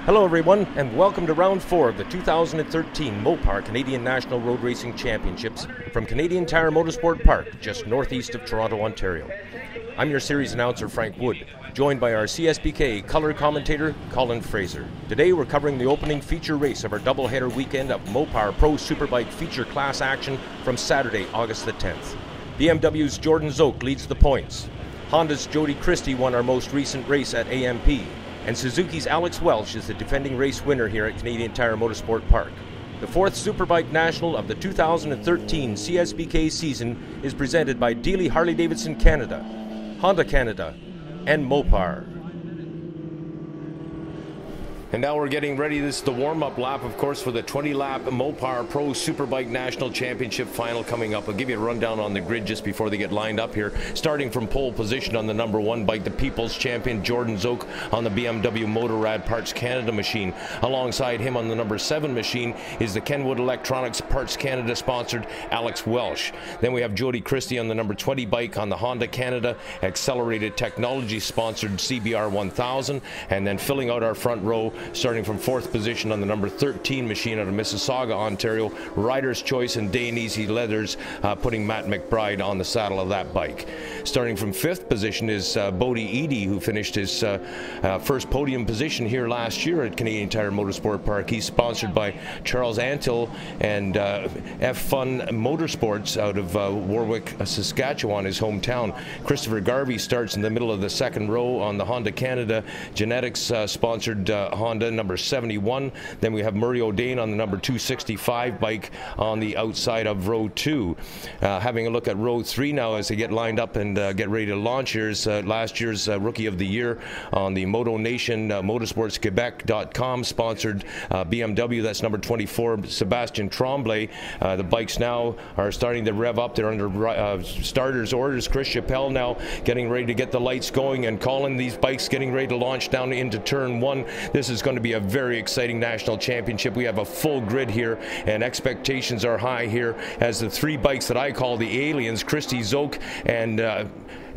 Hello everyone, and welcome to round 4 of the 2013 Mopar Canadian National Road Racing Championships from Canadian Tire Motorsport Park, just northeast of Toronto, Ontario. I'm your series announcer, Frank Wood, joined by our Csbk color commentator, Colin Fraser. Today we're covering the opening feature race of our doubleheader weekend of Mopar Pro Superbike feature class action from Saturday, August the 10th. BMW's Jordan Zoke leads the points. Honda's Jody Christie won our most recent race at AMP. And Suzuki's Alex Welsh is the defending race winner here at Canadian Tire Motorsport Park. The 4th Superbike National of the 2013 Csbk season is presented by Dealey Harley-Davidson Canada, Honda Canada, and Mopar. And now we're getting ready. This is the warm-up lap, of course, for the 20-lap Mopar Pro Superbike National Championship final coming up. I'll give you a rundown on the grid just before they get lined up here. Starting from pole position on the number 1 bike, the People's Champion Jordan Zoke on the BMW Motorrad Parts Canada machine. Alongside him on the number 7 machine is the Kenwood Electronics Parts Canada sponsored Alex Welsh. Then we have Jody Christie on the number 20 bike on the Honda Canada Accelerated Technology sponsored CBR 1000. And then filling out our front row, starting from 4th position on the number 13 machine out of Mississauga, Ontario, Rider's Choice and Day and Easy Leathers, putting Matt McBride on the saddle of that bike. Starting from 5th position is Bodie Eady, who finished his first podium position here last year at Canadian Tire Motorsport Park. He's sponsored by Charles Antill and F-Fun Motorsports out of Warwick, Saskatchewan, his hometown. Christopher Garvey starts in the middle of the 2nd row on the Honda Canada Genetics sponsored Honda number 71. Then we have Murray O'Dane on the number 265 bike on the outside of row 2. Having a look at row 3 now as they get lined up and get ready to launch. Here's last year's Rookie of the Year on the Moto Nation Motorsportsquebec.com sponsored BMW. That's number 24, Sebastian Tremblay. The bikes now are starting to rev up. They're under starters orders. Chris Chappell now getting ready to get the lights going and calling these bikes getting ready to launch down into turn 1. This is going to be a very exciting national championship. We have a full grid here and expectations are high here as the 3 bikes that I call the aliens, Christie, Zoke,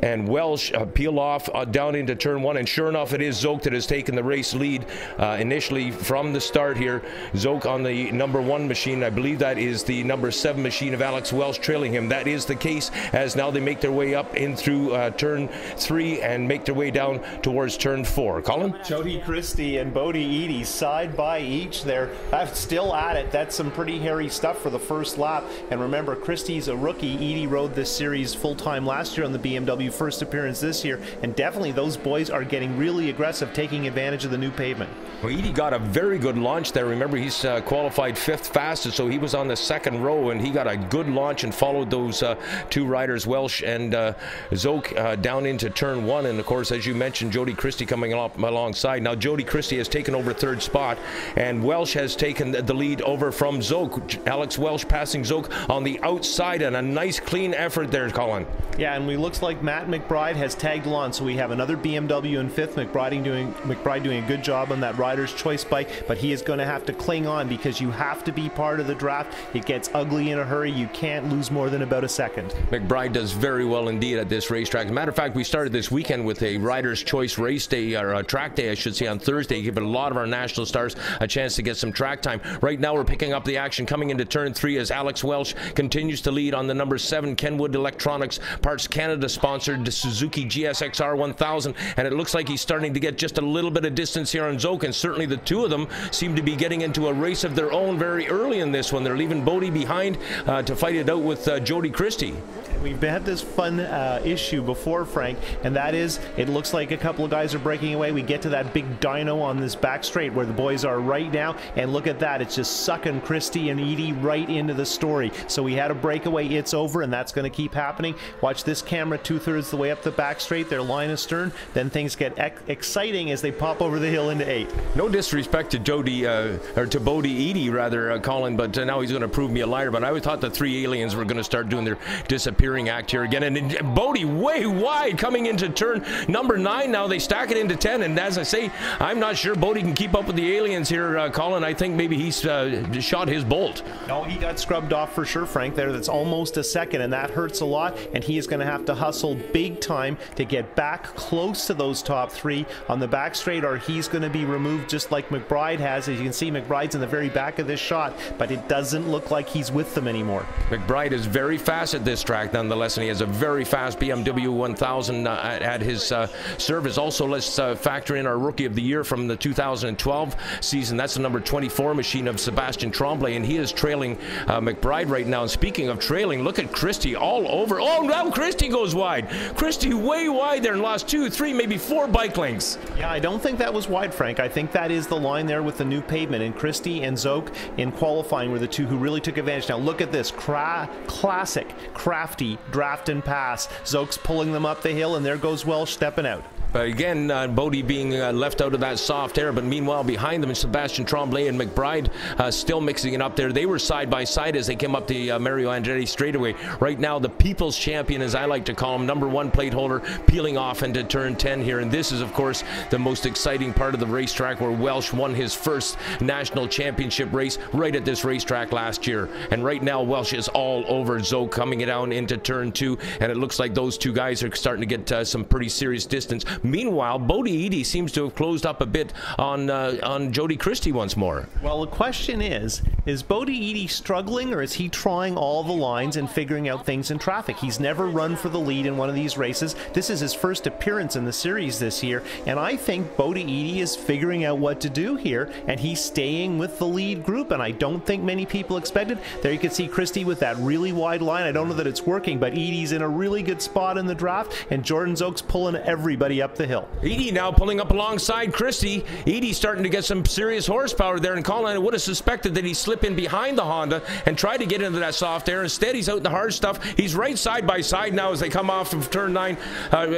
and Welsh peel off down into turn 1, and sure enough it is Zoke that has taken the race lead initially from the start here. Zoke on the number 1 machine. I believe that is the number 7 machine of Alex Welsh trailing him. That is the case as now they make their way up in through turn 3 and make their way down towards turn 4. Colin? Jody Christie and Bodie Eady side by each there. Still at it. That's some pretty hairy stuff for the first lap. And remember, Christie's a rookie. Eady rode this series full-time last year on the BMW first appearance this year, and definitely those boys are getting really aggressive, taking advantage of the new pavement. Well, Eady got a very good launch there. Remember, he's qualified 5th fastest, so he was on the 2nd row, and he got a good launch and followed those 2 riders, Welsh and Zoke, down into turn 1. And of course, as you mentioned, Jody Christie coming up alongside. Now, Jody Christie has taken over 3rd spot, and Welsh has taken the lead over from Zoke. Alex Welsh passing Zoke on the outside, and a nice clean effort there, Colin. Yeah, and it looks like Matt McBride has tagged along, so we have another BMW in 5th. McBride doing a good job on that Rider's Choice bike, but he is going to have to cling on because you have to be part of the draft. It gets ugly in a hurry. You can't lose more than about a second. McBride does very well indeed at this racetrack. As a matter of fact, we started this weekend with a Rider's Choice race day, or a track day, I should say, on Thursday, giving a lot of our national stars a chance to get some track time. Right now, we're picking up the action coming into turn 3 as Alex Welsh continues to lead on the number 7 Kenwood Electronics Parts Canada sponsored Suzuki GSXR 1000, and it looks like he's starting to get just a little bit of distance here on Zoke, and certainly the 2 of them seem to be getting into a race of their own very early in this one. They're leaving Bodie behind to fight it out with Jody Christie. We've had this fun issue before, Frank, and that is it looks like a couple of guys are breaking away. We get to that big dyno on this back straight where the boys are right now, and look at that. It's just sucking Christie and Eady right into the story. So we had a breakaway. It's over, and that's going to keep happening. Watch this camera 2/3 the way up the back straight. They're line astern. Then things get exciting as they pop over the hill into 8. No disrespect to Jody, or to Bodie Eady, rather, Colin, but now he's going to prove me a liar. But I always thought the 3 aliens were going to start doing their disappearance disappearing act here again. And Bodie way wide coming into turn number 9 now. They stack it into 10. And as I say, I'm not sure Bodie can keep up with the aliens here, Colin. I think maybe he's shot his bolt. No, he got scrubbed off for sure, Frank. That's almost a second, and that hurts a lot. And he is going to have to hustle big time to get back close to those top 3 on the back straight, or he's going to be removed just like McBride has. As you can see, McBride's in the very back of this shot, but it doesn't look like he's with them anymore. McBride is very fast at this track nonetheless, and he has a very fast BMW 1000 at his service. Also, let's factor in our Rookie of the Year from the 2012 season. That's the number 24 machine of Sebastian Tremblay, and he is trailing McBride right now. And speaking of trailing, look at Christie all over. Oh, now Christie goes wide. Christie way wide there and lost 2, 3, maybe 4 bike lengths. Yeah, I don't think that was wide, Frank. I think that is the line there with the new pavement, and Christie and Zoke in qualifying were the two who really took advantage. Now look at this classic crafty draft and pass. Zoke's pulling them up the hill, and there goes Welsh stepping out. Again, Bodie being left out of that soft air, but meanwhile behind them Sebastian Tremblay and McBride still mixing it up there. They were side by side as they came up the Mario Andretti straightaway. Right now the people's champion, as I like to call him, number 1 plate holder, peeling off into turn 10 here. And this is of course the most exciting part of the racetrack, where Welsh won his first national championship race right at this racetrack last year. And right now Welsh is all over Zoe coming down into turn 2, and it looks like those two guys are starting to get some pretty serious distance. Meanwhile, Bodie Eady seems to have closed up a bit on Jody Christie once more. Well, the question is Bodie Eady struggling, or is he trying all the lines and figuring out things in traffic? He's never run for the lead in one of these races. This is his first appearance in the series this year, and I think Bodie Eady is figuring out what to do here, and he's staying with the lead group, and I don't think many people expected. There you can see Christie with that really wide line. I don't know that it's working, but Eady's in a really good spot in the draft, and Jordan Zoke's pulling everybody up the hill. Eady now pulling up alongside Christie. Eady starting to get some serious horsepower there, and Colin would have suspected that he'd slip in behind the Honda and try to get into that soft air. Instead, he's out in the hard stuff. He's right side by side now as they come off of turn 9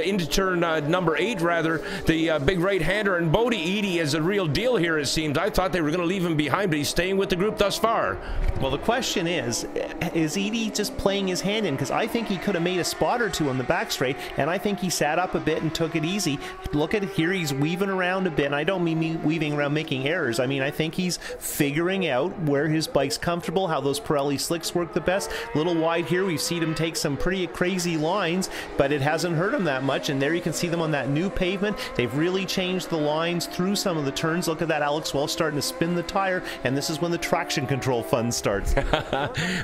into turn number 8 rather, the big right-hander. And Bodie Eady is a real deal here, it seems. I thought they were going to leave him behind, but he's staying with the group thus far. Well, the question is Eady just playing his hand in? Because I think he could have made a spot or two on the back straight, and I think he sat up a bit and took it easy. Look at it here, he's weaving around a bit, and I don't mean weaving around making errors. I mean, I think he's figuring out where his bike's comfortable, how those Pirelli slicks work the best. A little wide here, we've seen him take some pretty crazy lines, but it hasn't hurt him that much, and there you can see them on that new pavement. They've really changed the lines through some of the turns. Look at that, Alex Welsh starting to spin the tire, and this is when the traction control fun starts.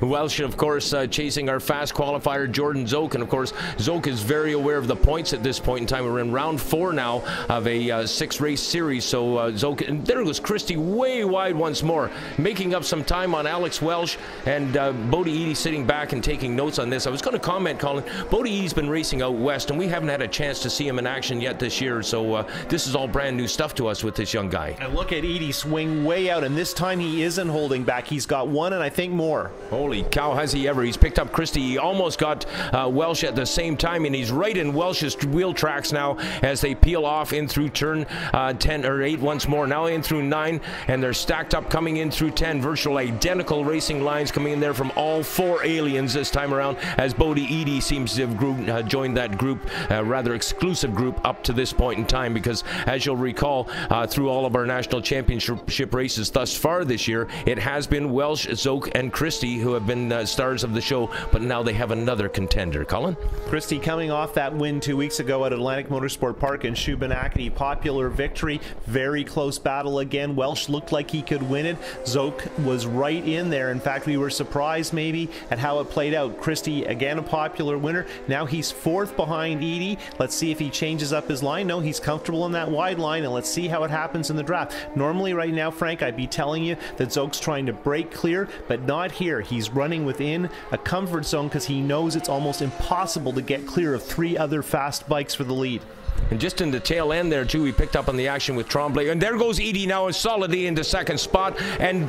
Welsh, of course, chasing our fast qualifier Jordan Zoke, and of course Zoke is very aware of the points at this point in time. We're in round 4 now of a 6-race series, so Zoke, and there goes Christie way wide once more, making up some time on Alex Welsh, and Bodie Eady sitting back and taking notes on this. I was going to comment, Colin, Bodie Eady's been racing out west, and we haven't had a chance to see him in action yet this year, so this is all brand new stuff to us with this young guy. And look at Eady swing way out, and this time he isn't holding back. He's got one, and I think more. Holy cow, has he ever. He's picked up Christie. He almost got Welsh at the same time, and he's right in Welsh's wheel tracks now as they peel off in through turn 10 or 8 once more, now in through 9, and they're stacked up coming in through 10. Virtual identical racing lines coming in there from all 4 aliens this time around, as Bodie Eady seems to have joined that group, rather exclusive group up to this point in time, because as you'll recall, through all of our national championship races thus far this year, it has been Welsh, Zoke, and Christie who have been stars of the show, but now they have another contender. Colin? Christie coming off that win 2 weeks ago at Atlantic Motorsport Park in Csbk, popular victory, very close battle again. Welsh looked like he could win it. Zoke was right in there. In fact, we were surprised maybe at how it played out. Christie, again, a popular winner. Now he's 4th behind Eady. Let's see if he changes up his line. No, he's comfortable on that wide line, and let's see how it happens in the draft. Normally right now, Frank, I'd be telling you that Zoke's trying to break clear, but not here. He's running within a comfort zone because he knows it's almost impossible to get clear of 3 other fast bikes for the lead. And just in the tail end there too, we picked up on the action with Tremblay, and there goes Eady now solidly into 2nd spot, and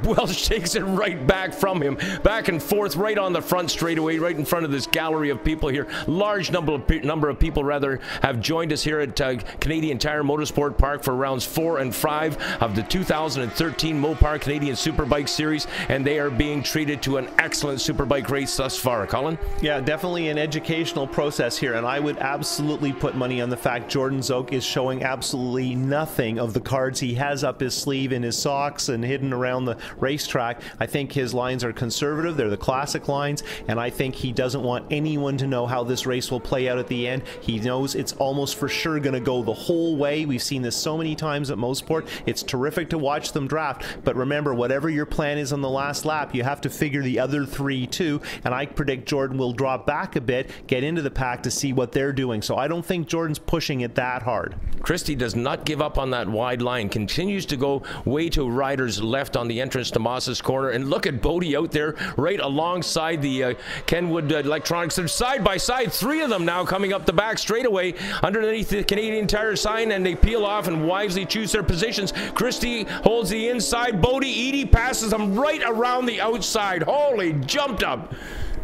Welsh takes it right back from him. Back and forth right on the front straightaway, right in front of this gallery of people here. Large number of people rather have joined us here at Canadian Tire Motorsport Park for rounds 4 and 5 of the 2013 Mopar Canadian Superbike Series, and they are being treated to an excellent Superbike race thus far. Colin? Yeah, definitely an educational process here, and I would absolutely put money on the fact Jordan Zoke is showing absolutely nothing of the cards he has up his sleeve in his socks and hidden around the racetrack. I think his lines are conservative. They're the classic lines, and I think he doesn't want anyone to know how this race will play out at the end. He knows it's almost for sure going to go the whole way. We've seen this so many times at Motorsport. It's terrific to watch them draft, but remember, whatever your plan is on the last lap, you have to figure the other three too, and I predict Jordan will drop back a bit, get into the pack to see what they're doing. So I don't think Jordan's pushing it that hard. Christie does not give up on that wide line, continues to go way to riders left on the entrance to Moss's corner, and look at Bodie out there right alongside the Kenwood Electronics. They're side by side, three of them now coming up the back straightaway underneath the Canadian Tire sign, and they peel off and wisely choose their positions. Christie holds the inside, Bodie, Edie passes them right around the outside. Holy, jumped up.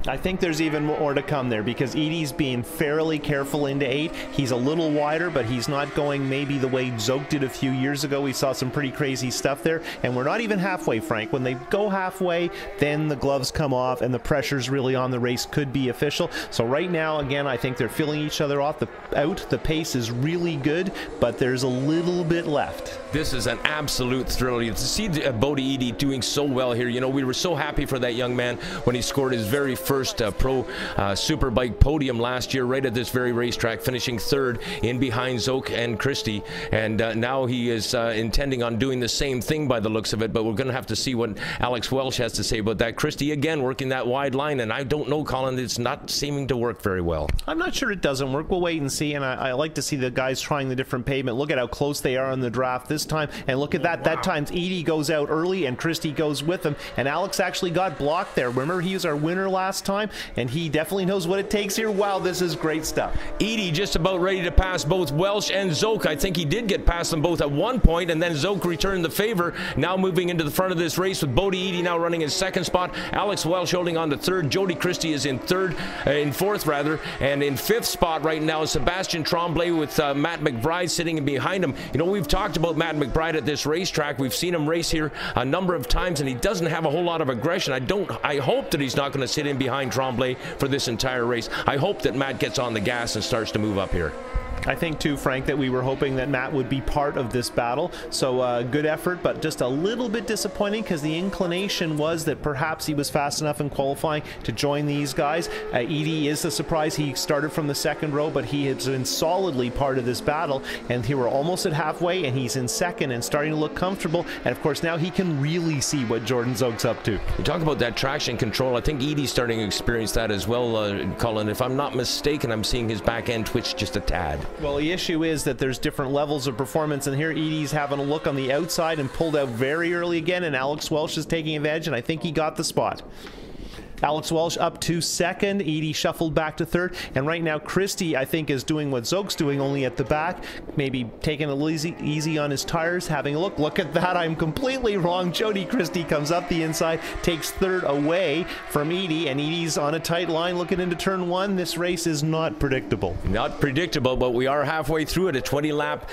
I think there's even more to come there because Edie's being fairly careful into 8. He's a little wider, but he's not going maybe the way Zoke did a few years ago. We saw some pretty crazy stuff there, and we're not even halfway, Frank. When they go halfway, then the gloves come off and the pressure's really on. The race could be official. So right now, again, I think they're filling each other off. The pace is really good, but there's a little bit left. This is an absolute thrill. You see Bodie Edie doing so well here. You know, we were so happy for that young man when he scored his very first pro Superbike podium last year, right at this very racetrack, finishing 3rd in behind Zoke and Christie. And now he is intending on doing the same thing by the looks of it, but we're going to have to see what Alex Welsh has to say about that. Christie again working that wide line, and I don't know, Colin, it's not seeming to work very well. I'm not sure it doesn't work. We'll wait and see, and I like to see the guys trying the different pavement. Look at how close they are on the draft this time, and look at that. That time Edie goes out early and Christie goes with him, and Alex actually got blocked there. Remember, he was our winner last time, and he definitely knows what it takes here. Wow, this is great stuff. Edie just about ready to pass both Welsh and Zoke. I think he did get past them both at one point, and then Zoke returned the favor. Now moving into the front of this race with Bodie Edie now running in 2nd spot. Alex Welsh holding on to 3rd. Jody Christie is in 4th rather, and in 5th spot right now is Sebastian Tremblay with Matt McBride sitting behind him. You know, we've talked about Matt McBride at this racetrack. We've seen him race here a number of times, and he doesn't have a whole lot of aggression. I hope that he's not going to sit in behind Tremblay for this entire race. I hope that Matt gets on the gas and starts to move up here. I think too, Frank, that we were hoping that Matt would be part of this battle. So good effort, but just a little bit disappointing because the inclination was that perhaps he was fast enough in qualifying to join these guys. Edie is a surprise. He started from the 2nd row, but he has been solidly part of this battle, and here we're almost at halfway, and he's in 2nd and starting to look comfortable. And of course, now he can really see what Jordan Zoke's up to. You talk about that traction control. I think Edie's starting to experience that as well, Colin. If I'm not mistaken, I'm seeing his back end twitch just a tad. Well, the issue is that there's different levels of performance, and here Edie's having a look on the outside and pulled out very early again, and Alex Welsh is taking advantage, and I think he got the spot. Alex Welsh up to 2nd, Edie shuffled back to 3rd, and right now Christie, I think, is doing what Zoke's doing, only at the back, maybe taking it easy on his tires, having a look. Look at that, I'm completely wrong. Jody Christie comes up the inside, takes 3rd away from Edie, and Edie's on a tight line looking into turn 1. This race is not predictable. Not predictable, but we are halfway through it, a 20-lap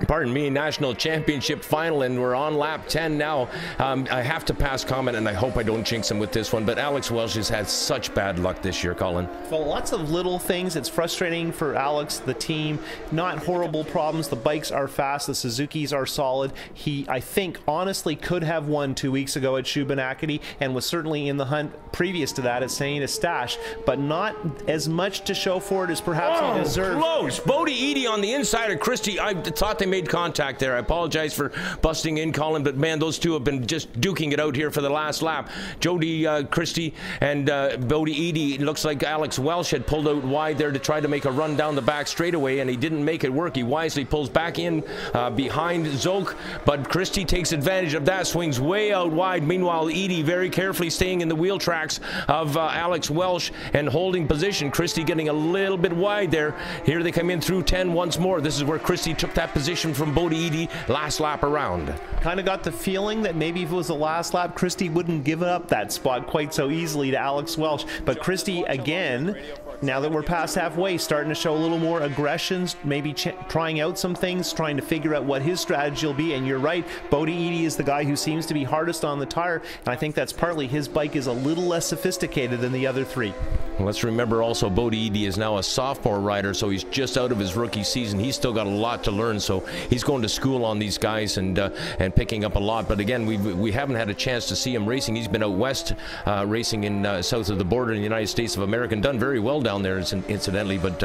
pardon me, national championship final, and we're on lap 10 now. I have to pass comment, and I hope I don't jinx him with this one, but Alex Welsh has had such bad luck this year, Colin. Well, lots of little things. It's frustrating for Alex, the team. Not horrible problems. The bikes are fast. The Suzukis are solid. He, I think, honestly could have won 2 weeks ago at Csbk and was certainly in the hunt previous to that at St. Eustache, but not as much to show for it as perhaps he deserved. Close. Bodie Edie on the inside of Christie. I thought they made contact there. I apologize for busting in, Colin, but man, those two have been just duking it out here for the last lap. Jody Christie and Bodie Edie. It looks like Alex Welsh had pulled out wide there to try to make a run down the back straightaway, and he didn't make it work. He wisely pulls back in behind Zoke, but Christie takes advantage of that, swings way out wide. Meanwhile, Edie very carefully staying in the wheel tracks of Alex Welsh and holding position. Christie getting a little bit wide there. Here they come in through 10 once more. This is where Christie took that position position from Bodie Edie last lap around. Kind of got the feeling that maybe if it was the last lap, Christie wouldn't give up that spot quite so easily to Alex Welch. But Christie, again, now that we're past halfway, starting to show a little more aggressions, maybe trying out some things, trying to figure out what his strategy will be. And you're right, Bodie Edie is the guy who seems to be hardest on the tire, and I think that's partly his bike is a little less sophisticated than the other three. Let's remember also Bodie Edie is now a sophomore rider, so he's just out of his rookie season. He's still got a lot to learn, so he's going to school on these guys and picking up a lot. But again, we haven't had a chance to see him racing. He's been out west racing in south of the border in the United States of America, and done very well down there incidentally. But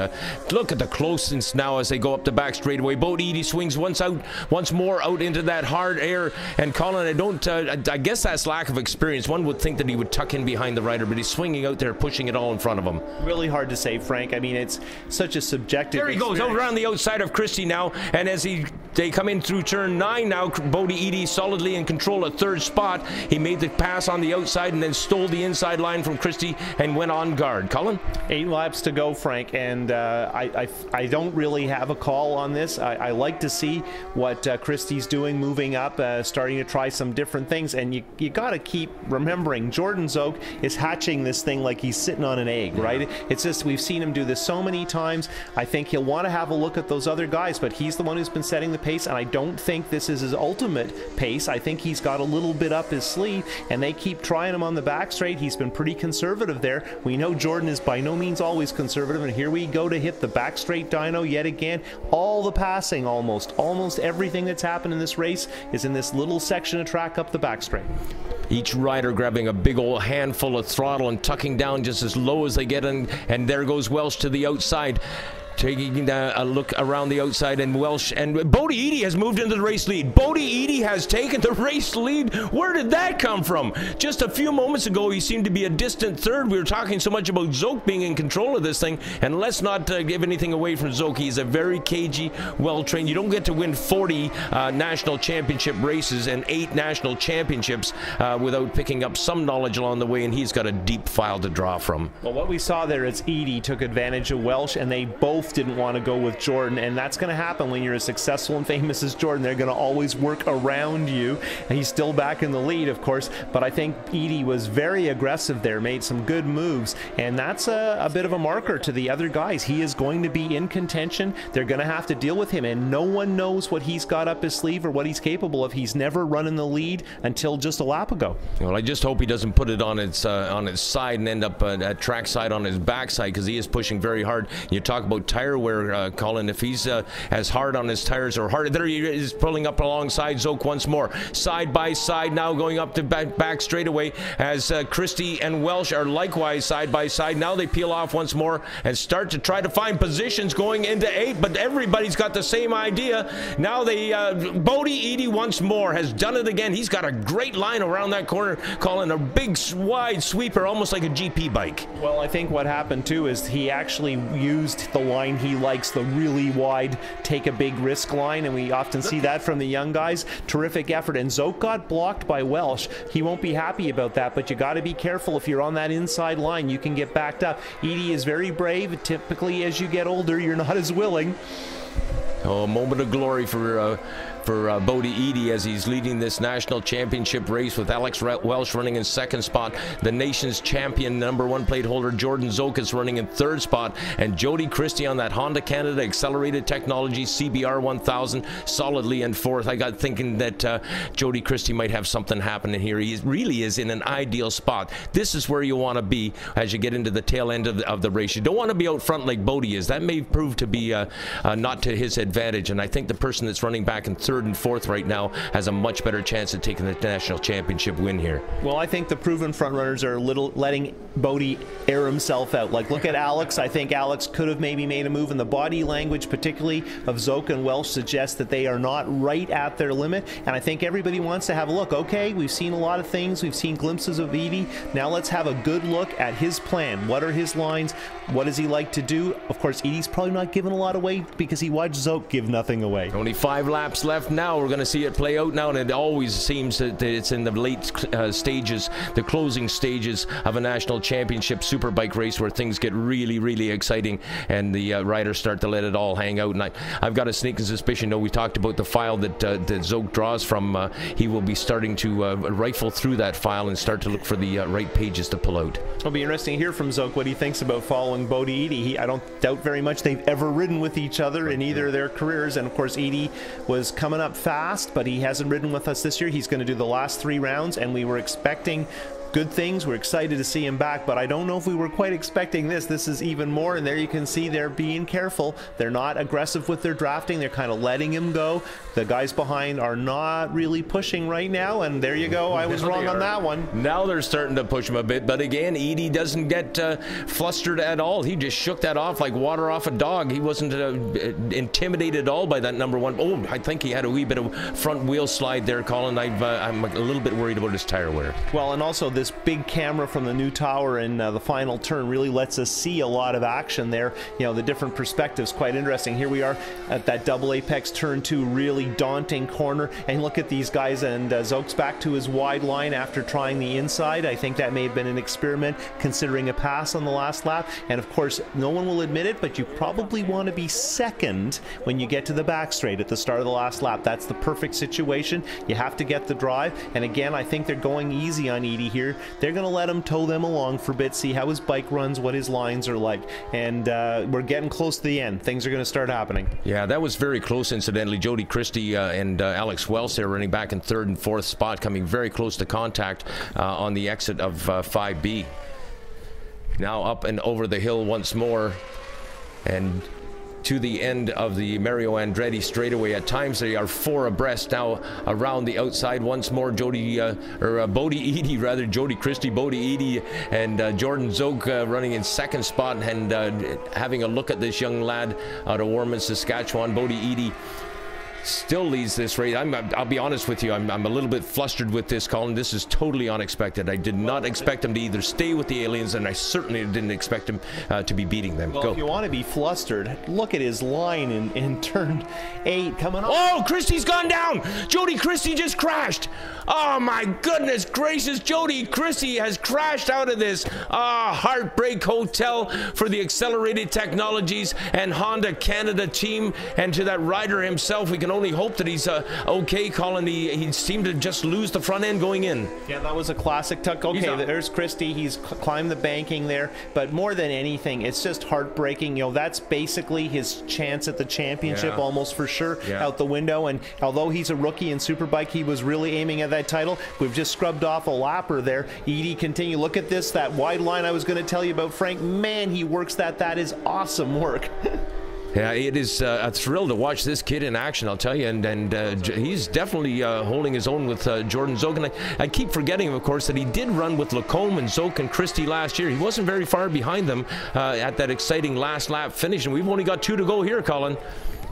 look at the closeness now as they go up the back straightaway. Bodie Edie swings once more out into that hard air, and Colin, I guess that's lack of experience. One would think that he would tuck in behind the rider, but he's swinging out there, pushing it all in front of him. Really hard to say, Frank. I mean, it's such a subjective There he goes, over around the outside of Christie now, and as they come in through turn 9 now, Bodie Edie solidly in control at third spot. He made the pass on the outside and then stole the inside line from Christie and went on guard. Colin? 8 laps to go, Frank, and I don't really have a call on this. I like to see what Christie's doing, moving up, starting to try some different things, and you got to keep remembering Jordan Zoke is hatching this thing like he's sitting on an egg, right? It's just, we've seen him do this so many times. I think he'll want to have a look at those other guys, but he's the one who's been setting the pace, and I don't think this is his ultimate pace. I think he's got a little bit up his sleeve, and they keep trying him on the back straight. He's been pretty conservative there. We know Jordan is by no means always conservative, and here we go to hit the back straight dyno yet again. All the passing, almost everything that's happened in this race is in this little section of track up the back straight. Each rider grabbing a big old handful of throttle and tucking down just as low as they get, and there goes Welch to the outside, taking a look around the outside, and Welch and Bodie Edie has moved into the race lead. Bodie Edie has taken the race lead. Where did that come from? Just a few moments ago, he seemed to be a distant third. We were talking so much about Zoke being in control of this thing, and let's not give anything away from Zoke. He's a very cagey, well-trained. You don't get to win 40 national championship races and 8 national championships without picking up some knowledge along the way, and he's got a deep file to draw from. Well, what we saw there is Edie took advantage of Welch, and they both didn't want to go with Jordan, and that's going to happen when you're as successful and famous as Jordan. They're going to always work around you, and he's still back in the lead, of course, but I think Edie was very aggressive there, made some good moves, and that's a bit of a marker to the other guys. He is going to be in contention. They're going to have to deal with him, and no one knows what he's got up his sleeve or what he's capable of. He's never run in the lead until just a lap ago. Well, I just hope he doesn't put it on its side and end up at track side on his backside, because he is pushing very hard. You talk about tire wear, Colin. If he's as hard on his tires or harder, there he is pulling up alongside Zoke once more. Side by side now, going up to back straightaway as Christie and Welch are likewise side by side. Now they peel off once more and start to try to find positions going into 8, but everybody's got the same idea. Now they, Bodie Edie once more has done it again. He's got a great line around that corner, Colin, a big wide sweeper, almost like a GP bike. Well, I think what happened too is he actually used the line he likes, the really wide, take a big risk line, and we often see that from the young guys. Terrific effort, and Zoke got blocked by Welch. He won't be happy about that, but you got to be careful. If you're on that inside line, you can get backed up. Edie is very brave. Typically, as you get older, you're not as willing. Oh, a moment of glory for Bodie Edie as he's leading this national championship race with Alex Welch running in second spot. The nation's champion #1 plate holder Jordan Zoke is running in third spot, and Jody Christie on that Honda Canada Accelerated Technology CBR 1000 solidly in fourth. I got thinking that Jody Christie might have something happening here. He really is in an ideal spot. This is where you want to be as you get into the tail end of the race. You don't want to be out front like Bodie is. That may prove to be not to his advantage, and I think the person that's running back in third and fourth right now has a much better chance at taking the national championship win here. Well, I think the proven front runners are letting Bodie air himself out. Like, look at Alex. I think Alex could have maybe made a move, in the body language particularly of Zoke and Welch suggests that they are not right at their limit, and I think everybody wants to have a look. Okay, we've seen a lot of things, we've seen glimpses of Edie. Now let's have a good look at his plan. What are his lines? What does he like to do? Of course, Edie's probably not giving a lot away because he watched Zoke give nothing away. Only 5 laps left. draft now. We're going to see it play out now, and it always seems that it's in the late stages, the closing stages of a national championship superbike race where things get really, really exciting, and the riders start to let it all hang out. And I've got a sneaking suspicion, we talked about the file that Zoke draws from. He will be starting to rifle through that file and start to look for the right pages to pull out. It'll be interesting to hear from Zoke what he thinks about following Bodie Edie. I don't doubt very much they've ever ridden with each other in either of their careers, and of course Edie was coming up fast, but he hasn't ridden with us this year. He's going to do the last 3 rounds, and we were expecting good things. We're excited to see him back, but I don't know if we were quite expecting this. This is even more, and there you can see they're being careful. They're not aggressive with their drafting. They're kind of letting him go. The guys behind are not really pushing right now, and there you go. I was wrong on that one. Now they're starting to push him a bit, but again, Edie doesn't get flustered at all. He just shook that off like water off a dog. He wasn't intimidated at all by that number 1. Oh, I think he had a wee bit of front wheel slide there, Colin. I'm a little bit worried about his tire wear. Well, and also this big camera from the new tower in the final turn really lets us see a lot of action there. You know, the different perspectives, quite interesting. Here we are at that double apex turn 2, really daunting corner, and look at these guys, and Zoke's back to his wide line after trying the inside. I think that may have been an experiment considering a pass on the last lap, and of course no one will admit it, but you probably want to be second when you get to the back straight at the start of the last lap. That's the perfect situation. You have to get the drive, and again I think they're going easy on Edie here. They're going to let him tow them along for a bit, see how his bike runs, what his lines are like, and we're getting close to the end. Things are going to start happening. Yeah, that was very close, incidentally. Jody Christie and Alex Wells there running back in 3rd and 4th spot, coming very close to contact on the exit of 5B. Now up and over the hill once more, and to the end of the Mario Andretti straightaway. At times they are 4 abreast now around the outside once more. Bodie Edie, rather, Jody Christie, Bodie Edie, and Jordan Zoke running in 2nd spot, and having a look at this young lad out of Warman, Saskatchewan. Bodie Edie still leads this race. I'll be honest with you, I'm a little bit flustered with this, Colin. This is totally unexpected. I did not expect him to either stay with the aliens, and I certainly didn't expect him to be beating them. Well, Go. If you want to be flustered, look at his line in turn 8 coming up. Oh, Christie's gone down. Jody Christie just crashed. Oh my goodness gracious, Jody Christie has crashed out of this. Heartbreak Hotel for the Accelerated Technologies and Honda Canada team, and to that rider himself, we can only hope that he's okay, Colin. He seemed to just lose the front end going in. Yeah, that was a classic tuck. Okay, there's Christie. He's climbed the banking there, but more than anything, it's just heartbreaking. You know, that's basically his chance at the championship, almost for sure, out the window. And although he's a rookie in Superbike, he was really aiming at that title. We've just scrubbed off a lapper there. Edie continue. Look at this, that wide line I was going to tell you about, Frank. Man, he works that. That is awesome work. Yeah, it is a thrill to watch this kid in action, I'll tell you, and he's definitely holding his own with Jordan Zoke. And I keep forgetting, of course, that he did run with Lacombe and Zoke and Christie last year. He wasn't very far behind them at that exciting last lap finish, and we've only got 2 to go here, Colin.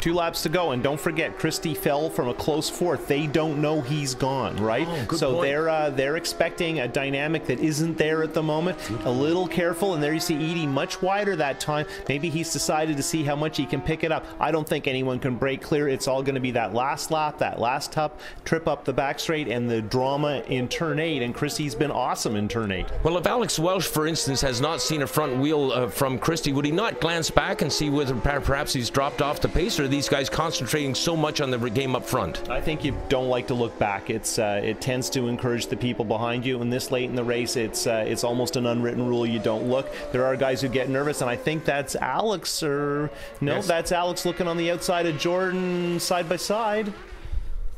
2 laps to go, and don't forget, Christie fell from a close 4th. They don't know he's gone, right? Oh, so point. they're expecting a dynamic that isn't there at the moment. A little careful, and there you see Edie much wider that time. Maybe he's decided to see how much he can pick it up. I don't think anyone can break clear. It's all going to be that last lap, that last trip up the back straight, and the drama in turn 8, and Christie's been awesome in turn 8. Well, if Alex Welsh, for instance, has not seen a front wheel from Christie, would he not glance back and see whether perhaps he's dropped off the pace, or these guys concentrating so much on the game up front? I think you don't like to look back. It tends to encourage the people behind you, and this late in the race, it's almost an unwritten rule you don't look. There are guys who get nervous, and I think that's Alex, or no, that's Alex looking on the outside of Jordan side by side.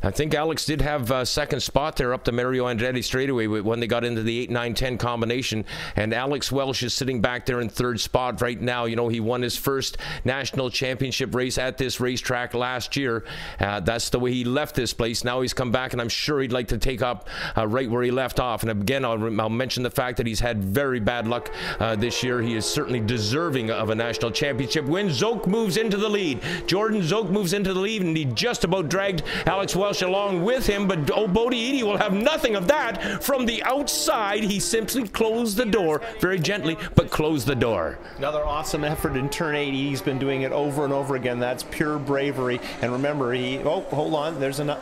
I think Alex did have 2nd spot there up the Mario Andretti straightaway when they got into the 8, 9, 10 combination, and Alex Welsh is sitting back there in 3rd spot right now. You know, he won his first national championship race at this racetrack last year. That's the way he left this place. Now he's come back, and I'm sure he'd like to take up right where he left off. And again, I'll mention the fact that he's had very bad luck this year. He is certainly deserving of a national championship win. Zoke moves into the lead. Jordan Zoke moves into the lead, and he just about dragged Alex Welsh Welsh along with him, but Bodie Eady will have nothing of that. From the outside, he simply closed the door, very gently, but closed the door. Another awesome effort in turn 8. He's been doing it over and over again. That's pure bravery. And remember, oh, hold on, there's another.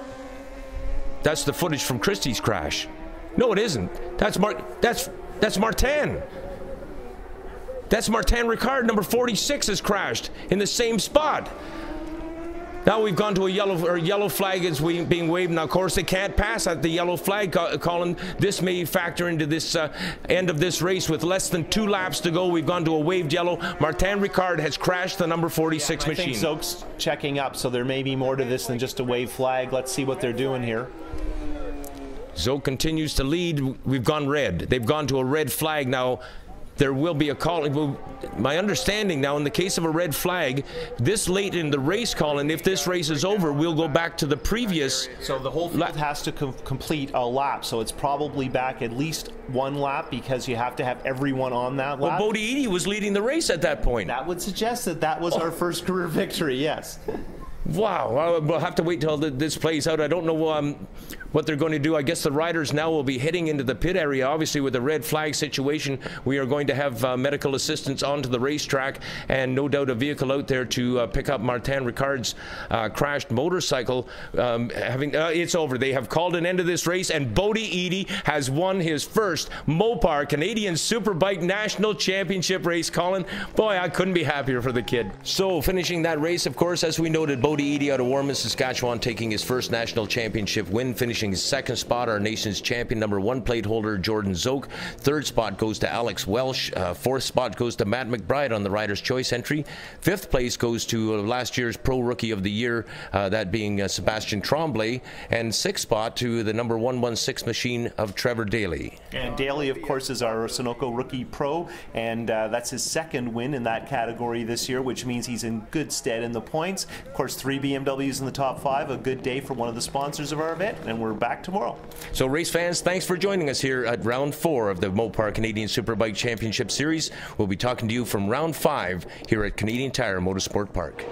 That's the footage from Christie's crash. No, it isn't. That's Martin. That's Martin Ricard, number 46, has crashed in the same spot. Now we've gone to a yellow flag is being waved. Now, of course, they can't pass at the yellow flag, Colin. This may factor into this end of this race with less than 2 laps to go. We've gone to a waved yellow. Martin Ricard has crashed the number 46 machine. I think Zoke's checking up, so there may be more to this than just a wave flag. Let's see what they're doing here. Zoke continues to lead. We've gone red. They've gone to a red flag now. There will be a call. My understanding now, in the case of a red flag, this late in the race, Colin, if this race is over, we'll go back to the previous. So the whole field has to complete a lap. So it's probably back at least 1 lap because you have to have everyone on that lap. Well, Bodie Eady was leading the race at that point. That would suggest that that was our first career victory, yes. Wow, we'll have to wait till this plays out. I don't know what they're going to do. I guess the riders now will be heading into the pit area. Obviously, with the red flag situation, we are going to have medical assistance onto the racetrack, and no doubt a vehicle out there to pick up Martin Ricard's crashed motorcycle. It's over. They have called an end to this race, and Bodie Eady has won his first Mopar Canadian Superbike National Championship race. Colin, boy, I couldn't be happier for the kid. So, finishing that race, of course, as we noted, Bodie Eady out of Warman, Saskatchewan, taking his first national championship win, finishing his 2nd spot. Our nation's champion, number 1 plate holder Jordan Zoke. 3rd spot goes to Alex Welsh. 4th spot goes to Matt McBride on the Rider's Choice entry. 5th place goes to last year's Pro Rookie of the Year, that being Sebastian Tremblay. And 6th spot to the number 116 machine of Trevor Daly. And Daly, of course, is our Sunoco Rookie Pro, and that's his 2nd win in that category this year, which means he's in good stead in the points. Of course, 3 BMWs in the top 5, a good day for one of the sponsors of our event, and we're back tomorrow. So race fans, thanks for joining us here at round 4 of the Mopar Canadian Superbike Championship Series. We'll be talking to you from round 5 here at Canadian Tire Motorsport Park.